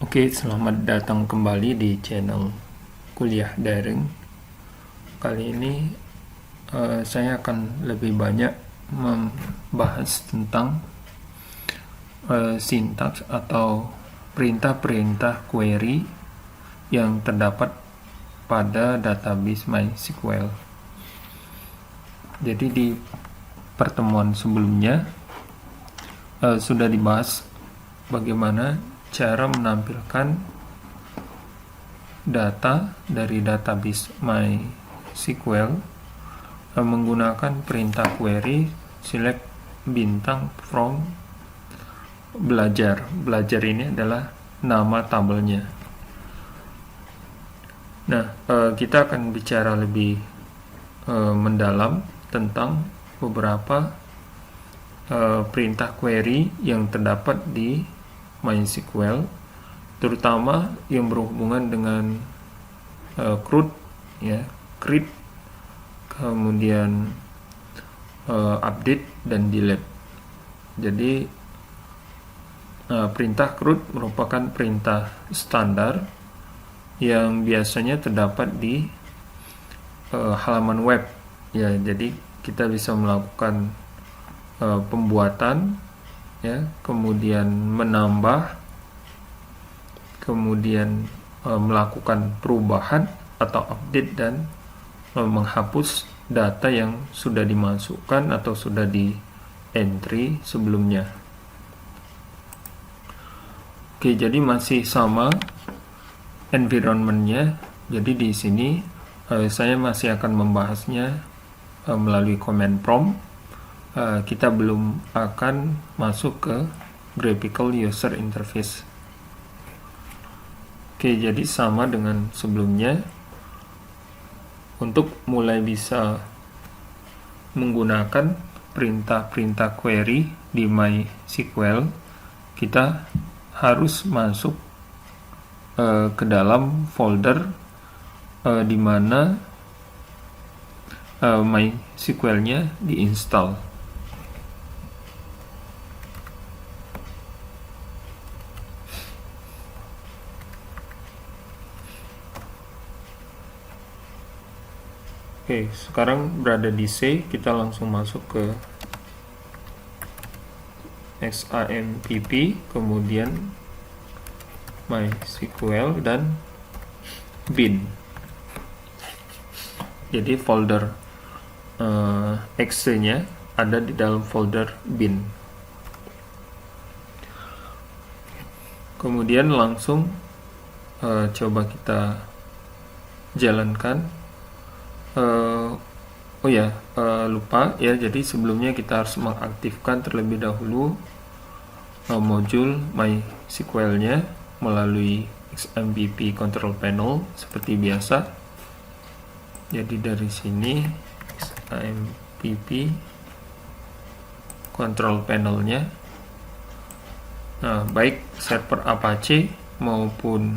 Oke, selamat datang kembali di channel Kuliah Daring. Kali ini saya akan lebih banyak membahas tentang sintaks atau perintah-perintah query yang terdapat pada database MySQL. Jadi di pertemuan sebelumnya sudah dibahas bagaimana cara menampilkan data dari database MySQL menggunakan perintah query select bintang from belajar. Belajar ini adalah nama tabelnya. Nah, kita akan bicara lebih mendalam tentang beberapa perintah query yang terdapat di MySQL, terutama yang berhubungan dengan CRUD, create, kemudian update dan delete. Jadi perintah CRUD merupakan perintah standar yang biasanya terdapat di halaman web. Jadi kita bisa melakukan pembuatan, kemudian menambah, kemudian melakukan perubahan atau update dan menghapus data yang sudah dimasukkan atau sudah di entry sebelumnya. Oke, jadi masih sama environment-nya. Jadi di sini saya masih akan membahasnya melalui command prompt. Kita belum akan masuk ke graphical user interface. Oke, jadi sama dengan sebelumnya. Untuk mulai bisa menggunakan perintah-perintah query di MySQL, kita harus masuk ke dalam folder di mana MySQL-nya diinstal. Oke, sekarang berada di C, kita langsung masuk ke XAMPP, kemudian MySQL dan bin. Jadi folder exe-nya ada di dalam folder bin. Kemudian langsung coba kita jalankan. Lupa ya, jadi sebelumnya kita harus mengaktifkan terlebih dahulu modul MySQL-nya melalui XAMPP control panel seperti biasa. Jadi dari sini XAMPP control panel-nya. Nah, baik server Apache maupun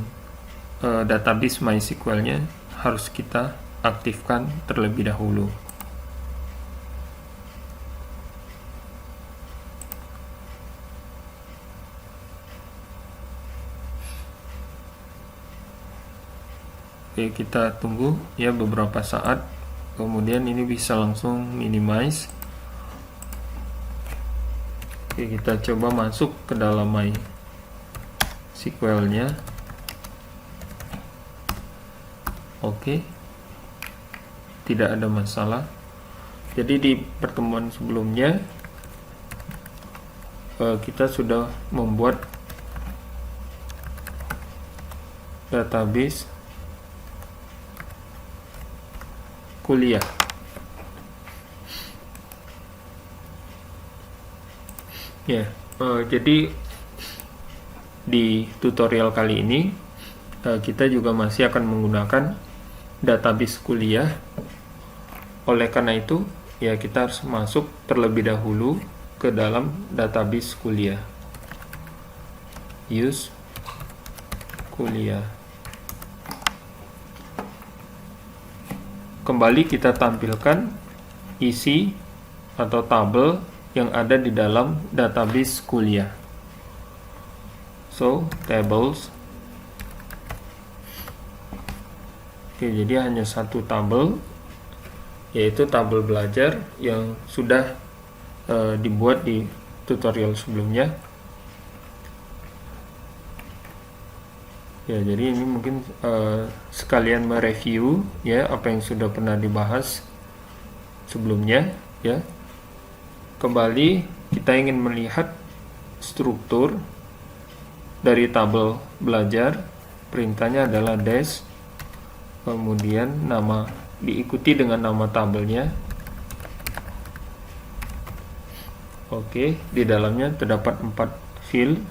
database MySQL-nya harus kita aktifkan terlebih dahulu. Oke, kita tunggu ya beberapa saat, kemudian ini bisa langsung minimize. Oke, kita coba masuk ke dalam MySQL-nya. Oke, tidak ada masalah. Jadi di pertemuan sebelumnya kita sudah membuat database kuliah. Jadi di tutorial kali ini kita juga masih akan menggunakan database kuliah. Oleh karena itu, kita harus masuk terlebih dahulu ke dalam database kuliah. Use kuliah. Kembali kita tampilkan isi atau tabel yang ada di dalam database kuliah. So, tables Oke, jadi hanya satu tabel, yaitu tabel belajar yang sudah dibuat di tutorial sebelumnya. Ya, jadi ini mungkin sekalian mereview ya apa yang sudah pernah dibahas sebelumnya ya. Kembali kita ingin melihat struktur dari tabel belajar. Perintahnya adalah dash, kemudian nama diikuti dengan nama tabelnya. Oke, di dalamnya terdapat 4 field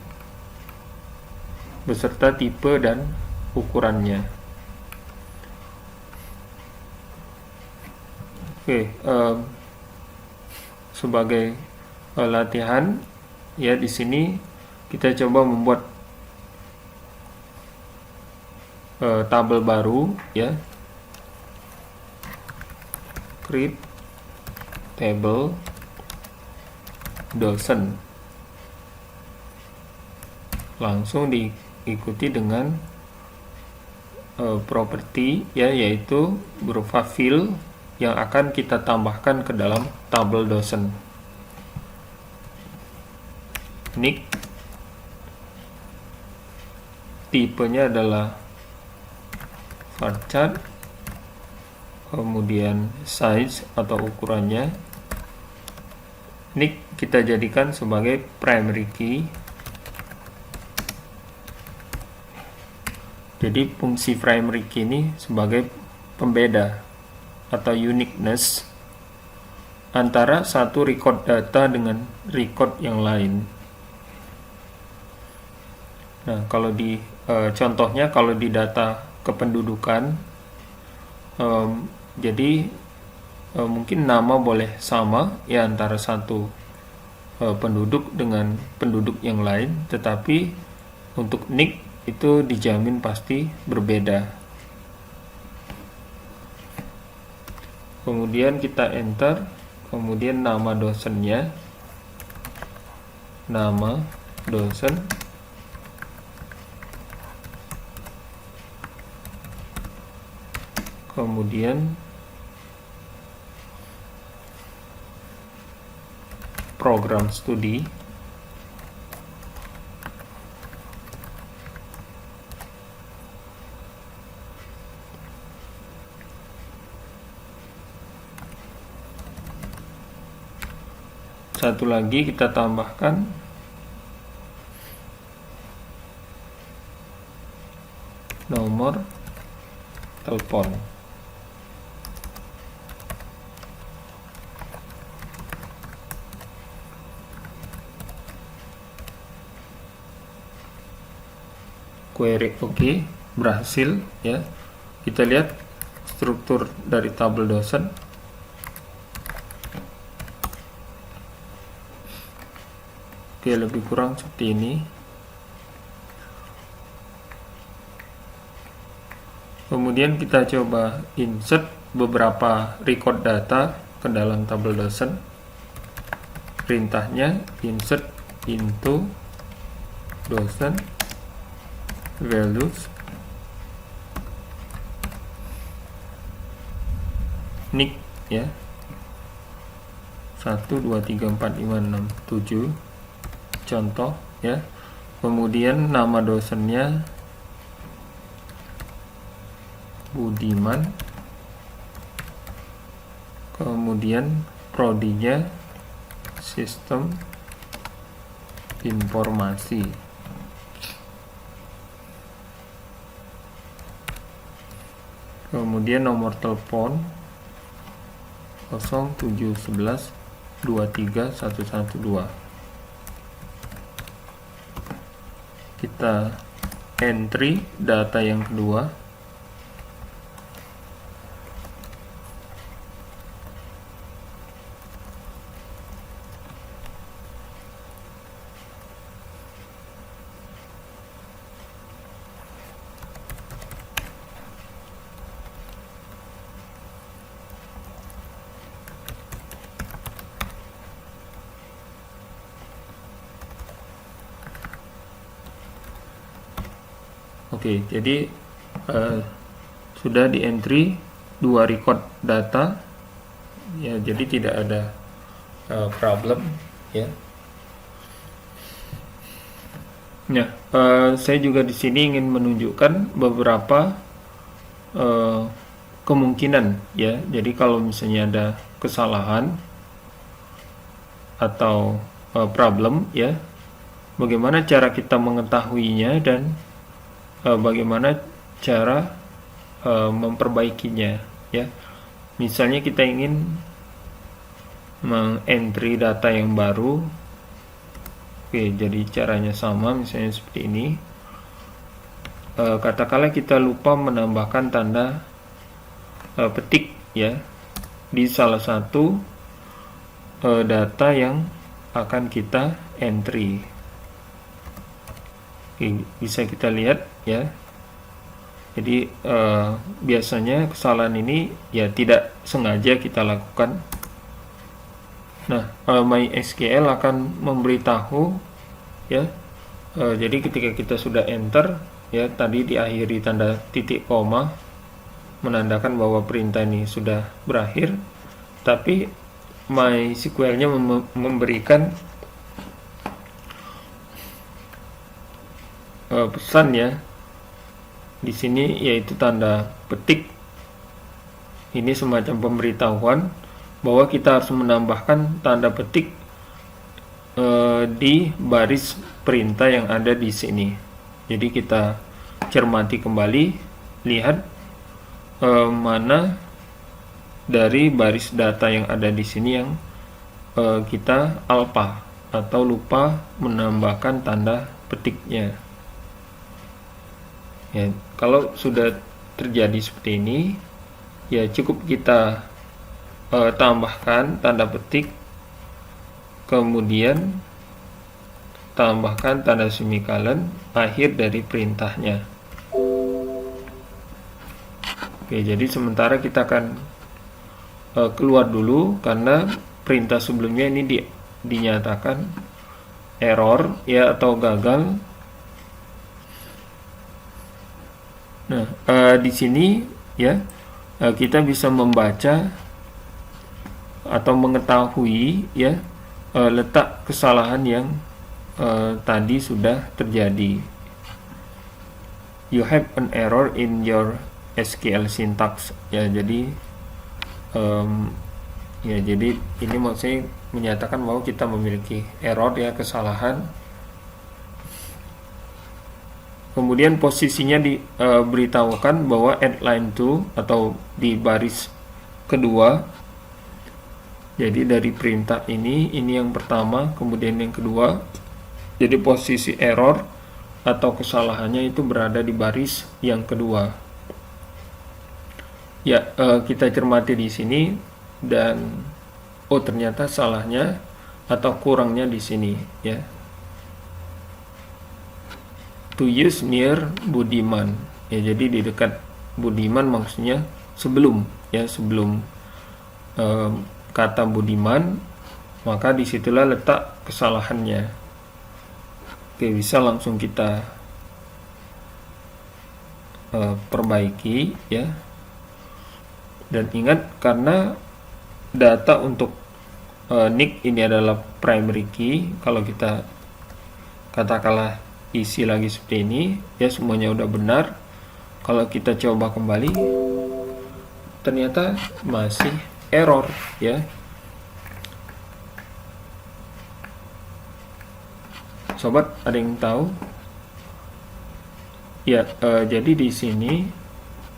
beserta tipe dan ukurannya. Oke, sebagai latihan ya, di sini kita coba membuat tabel baru ya, create table dosen, langsung diikuti dengan properti ya, yaitu berupa field yang akan kita tambahkan ke dalam tabel dosen. Nick, tipenya adalah varchar, kemudian size atau ukurannya. Nick kita jadikan sebagai primary key. Jadi fungsi primary key ini sebagai pembeda atau uniqueness antara satu record data dengan record yang lain. Nah, kalau di contohnya kalau di data kependudukan, jadi mungkin nama boleh sama ya antara satu penduduk dengan penduduk yang lain, tetapi untuk nick itu dijamin pasti berbeda. Kemudian kita enter, kemudian nama dosennya, nama dosen, kemudian program studi, satu lagi kita tambahkan nomor telepon. Query oke, berhasil ya. Kita lihat struktur dari tabel dosen. Oke, lebih kurang seperti ini. Kemudian kita coba insert beberapa record data ke dalam tabel dosen. Perintahnya insert into dosen values nick ya, 1 2 3 4 5 6 7 contoh ya. Kemudian nama dosennya Budiman, kemudian prodinya sistem informasi, kemudian nomor telepon 0711 23 112. Kita entry data yang kedua, oke. Jadi sudah di entry 2 record data ya, jadi tidak ada problem ya. Nah, saya juga di sini ingin menunjukkan beberapa kemungkinan ya. Jadi kalau misalnya ada kesalahan atau problem ya, bagaimana cara kita mengetahuinya dan bagaimana cara memperbaikinya ya. Misalnya kita ingin meng-entry data yang baru. Oke, jadi caranya sama, misalnya seperti ini. Katakanlah kita lupa menambahkan tanda petik ya di salah satu data yang akan kita entry. Oke, bisa kita lihat ya. Jadi biasanya kesalahan ini ya tidak sengaja kita lakukan. Nah, MySQL akan memberitahu ya. Jadi ketika kita sudah enter ya, tadi diakhiri tanda titik koma menandakan bahwa perintah ini sudah berakhir, tapi MySQL-nya memberikan pesan ya di sini, yaitu tanda petik. Ini semacam pemberitahuan bahwa kita harus menambahkan tanda petik di baris perintah yang ada di sini. Jadi kita cermati kembali, lihat mana dari baris data yang ada di sini yang kita alpha atau lupa menambahkan tanda petiknya. Ya, kalau sudah terjadi seperti ini, ya cukup kita tambahkan tanda petik, kemudian tambahkan tanda semikolon akhir dari perintahnya. Oke, jadi sementara kita akan keluar dulu karena perintah sebelumnya ini dinyatakan error ya atau gagal. Nah, di sini ya kita bisa membaca atau mengetahui ya letak kesalahan yang tadi sudah terjadi. You have an error in your SQL syntax ya. Jadi jadi ini maksudnya menyatakan bahwa kita memiliki error ya, kesalahan. Kemudian posisinya diberitahukan bahwa at line 2 atau di baris kedua. Jadi dari perintah ini yang pertama, kemudian yang kedua. Jadi posisi error atau kesalahannya itu berada di baris yang kedua. Ya, kita cermati di sini dan ternyata salahnya atau kurangnya di sini ya. To use near Budiman. Ya, jadi di dekat Budiman maksudnya sebelum ya, sebelum kata Budiman, maka disitulah letak kesalahannya. Oke, bisa langsung kita perbaiki ya. Dan ingat, karena data untuk nick ini adalah primary key, kalau kita katakanlah isi lagi seperti ini ya, semuanya udah benar. Kalau kita coba kembali, ternyata masih error ya. Sobat, ada yang tahu? Ya, jadi di sini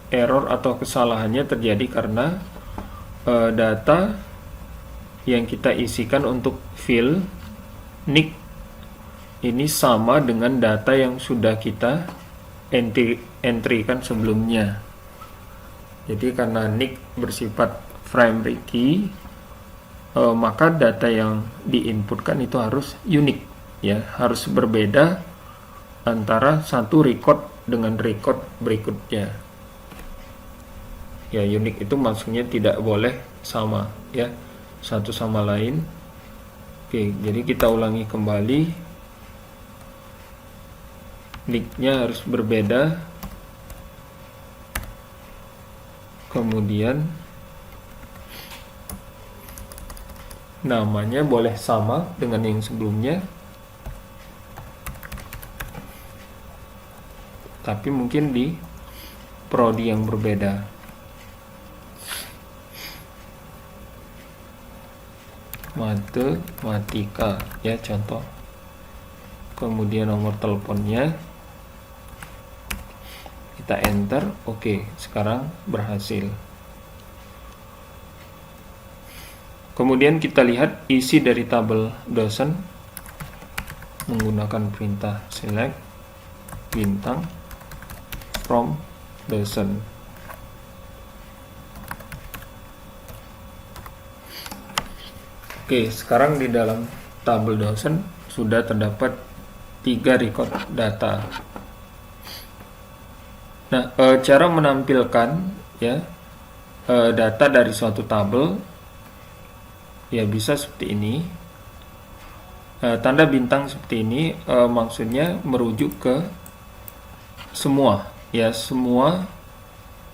error atau kesalahannya terjadi karena data yang kita isikan untuk field nick ini sama dengan data yang sudah kita entrykan sebelumnya. Jadi karena nick bersifat primary key, maka data yang diinputkan itu harus unik ya, harus berbeda antara satu record dengan record berikutnya. Ya, unik itu maksudnya tidak boleh sama ya, satu sama lain. Oke, jadi kita ulangi kembali, nicknya harus berbeda kemudian namanya boleh sama dengan yang sebelumnya, tapi mungkin di prodi yang berbeda. Matematika ya contoh. Kemudian nomor teleponnya kita enter. Oke, sekarang berhasil. Kemudian kita lihat isi dari tabel dosen menggunakan perintah select bintang from dosen. Oke, sekarang di dalam tabel dosen sudah terdapat 3 record data. Nah, cara menampilkan ya data dari suatu tabel ya bisa seperti ini. Tanda bintang seperti ini maksudnya merujuk ke semua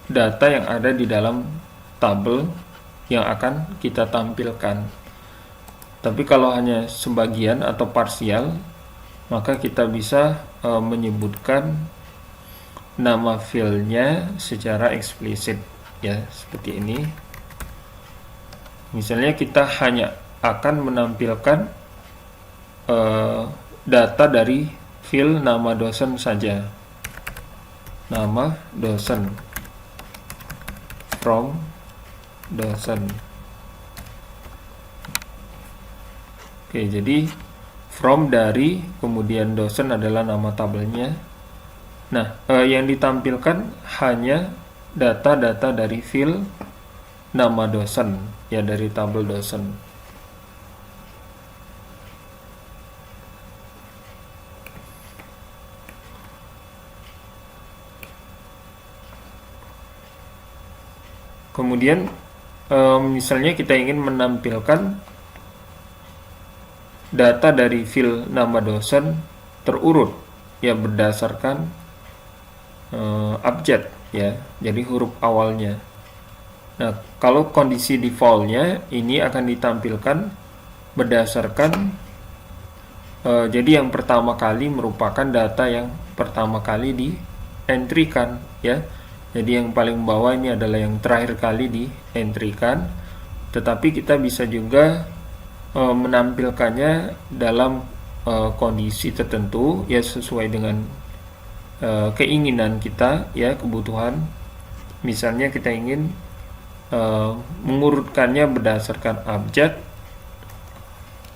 data yang ada di dalam tabel yang akan kita tampilkan. Tapi kalau hanya sebagian atau parsial, maka kita bisa menyebutkan nama filenya secara eksplisit ya, seperti ini. Misalnya kita hanya akan menampilkan data dari fil nama dosen saja. Nama dosen from dosen. Oke, jadi from dari kemudian dosen adalah nama tabelnya. Nah, yang ditampilkan hanya data-data dari fil nama dosen ya, dari tabel dosen. Kemudian misalnya kita ingin menampilkan data dari fil nama dosen terurut ya berdasarkan abjad ya, jadi huruf awalnya. Nah, kalau kondisi defaultnya ini akan ditampilkan berdasarkan jadi yang pertama kali merupakan data yang pertama kali di entry-kan ya. Jadi yang paling bawah ini adalah yang terakhir kali di entry-kan, tetapi kita bisa juga menampilkannya dalam kondisi tertentu ya, sesuai dengan keinginan kita ya, kebutuhan. Misalnya kita ingin mengurutkannya berdasarkan abjad.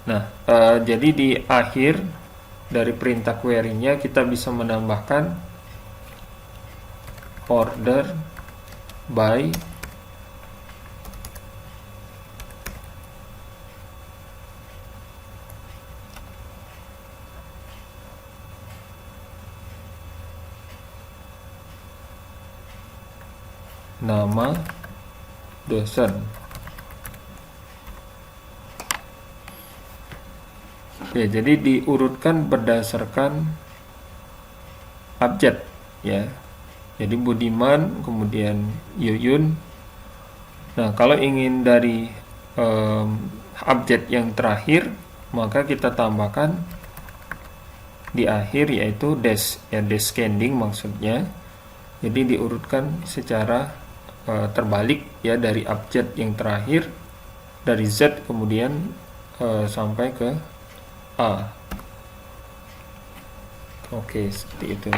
Nah, jadi di akhir dari perintah query-nya kita bisa menambahkan order by nama dosen. Oke, jadi diurutkan berdasarkan abjad ya. Jadi Budiman, kemudian Yuyun. Nah, kalau ingin dari abjad yang terakhir, maka kita tambahkan di akhir yaitu dash ya, descending maksudnya. Jadi diurutkan secara terbalik ya, dari abjad yang terakhir dari Z kemudian sampai ke A. Oke, seperti itu.